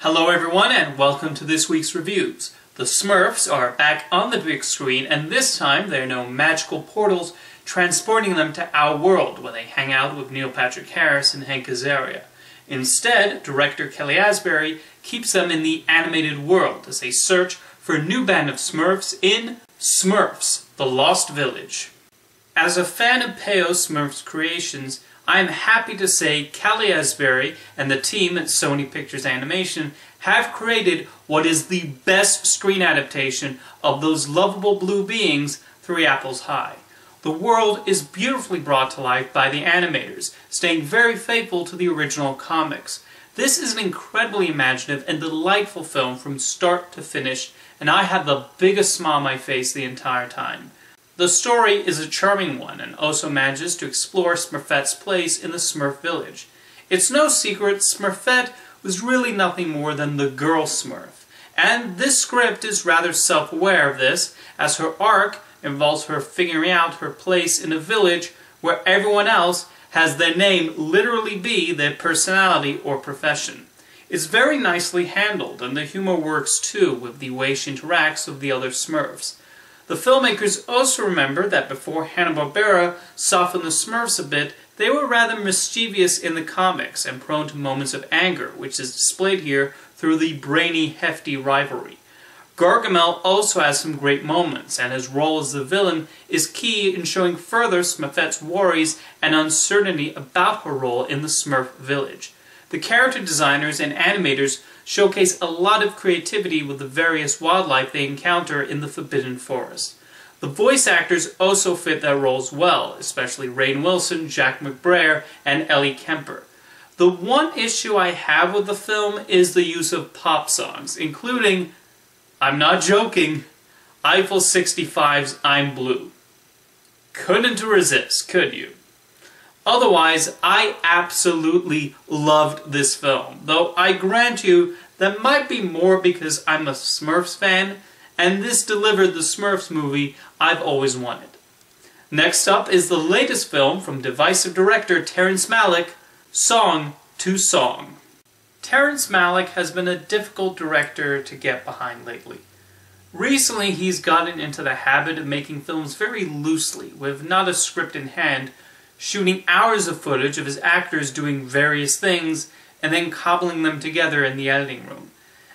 Hello everyone and welcome to this week's reviews. The Smurfs are back on the big screen, and this time there are no magical portals transporting them to our world where they hang out with Neil Patrick Harris and Hank Azaria. Instead, director Kelly Asbury keeps them in the animated world as they search for a new band of Smurfs in Smurfs, The Lost Village. As a fan of Peo Smurfs creations, I am happy to say Kelly Asbury and the team at Sony Pictures Animation have created what is the best screen adaptation of those lovable blue beings 3 apples high. The world is beautifully brought to life by the animators, staying very faithful to the original comics. This is an incredibly imaginative and delightful film from start to finish, and I had the biggest smile on my face the entire time. The story is a charming one and also manages to explore Smurfette's place in the Smurf village. It's no secret Smurfette was really nothing more than the girl Smurf, and this script is rather self-aware of this, as her arc involves her figuring out her place in a village where everyone else has their name literally be their personality or profession. It's very nicely handled, and the humor works too with the way she interacts with the other Smurfs. The filmmakers also remember that before Hanna-Barbera softened the Smurfs a bit, they were rather mischievous in the comics and prone to moments of anger, which is displayed here through the brainy, hefty rivalry. Gargamel also has some great moments, and his role as the villain is key in showing further Smurfette's worries and uncertainty about her role in the Smurf village. The character designers and animators showcase a lot of creativity with the various wildlife they encounter in the Forbidden Forest. The voice actors also fit their roles well, especially Rainn Wilson, Jack McBrayer, and Ellie Kemper. The one issue I have with the film is the use of pop songs, including, I'm not joking, Eiffel 65's I'm Blue. Couldn't resist, could you? Otherwise, I absolutely loved this film, though I grant you that might be more because I'm a Smurfs fan, and this delivered the Smurfs movie I've always wanted. Next up is the latest film from divisive director Terrence Malick, Song to Song. Terrence Malick has been a difficult director to get behind lately. Recently he's gotten into the habit of making films very loosely, with not a script in hand, shooting hours of footage of his actors doing various things, and then cobbling them together in the editing room.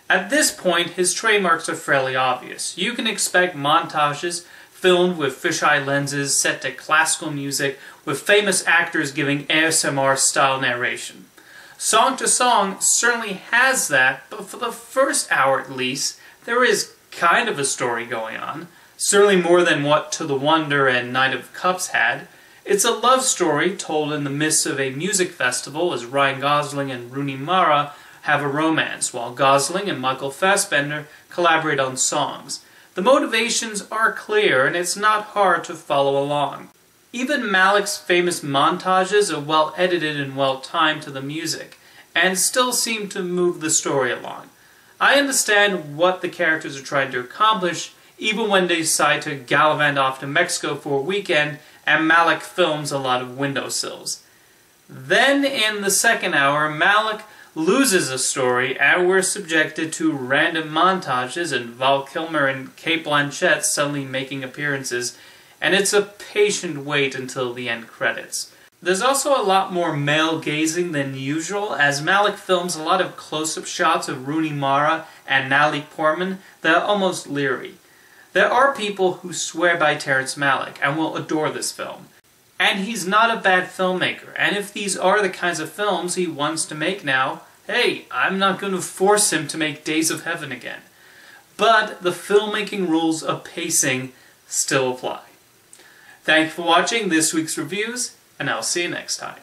At this point, his trademarks are fairly obvious. You can expect montages filmed with fisheye lenses set to classical music, with famous actors giving ASMR-style narration. Song to Song certainly has that, but for the first hour at least, there is kind of a story going on, certainly more than what To the Wonder and Knight of Cups had. It's a love story told in the midst of a music festival as Ryan Gosling and Rooney Mara have a romance, while Gosling and Michael Fassbender collaborate on songs. The motivations are clear, and it's not hard to follow along. Even Malick's famous montages are well edited and well timed to the music, and still seem to move the story along. I understand what the characters are trying to accomplish, even when they decide to gallivant off to Mexico for a weekend, and Malick films a lot of windowsills. Then, in the second hour, Malick loses a story, and we're subjected to random montages and Val Kilmer and Cate Blanchett suddenly making appearances, and it's a patient wait until the end credits. There's also a lot more male-gazing than usual, as Malick films a lot of close-up shots of Rooney Mara and Natalie Portman that are almost leery. There are people who swear by Terrence Malick and will adore this film. And he's not a bad filmmaker, and if these are the kinds of films he wants to make now, hey, I'm not going to force him to make Days of Heaven again. But the filmmaking rules of pacing still apply. Thank you for watching this week's reviews, and I'll see you next time.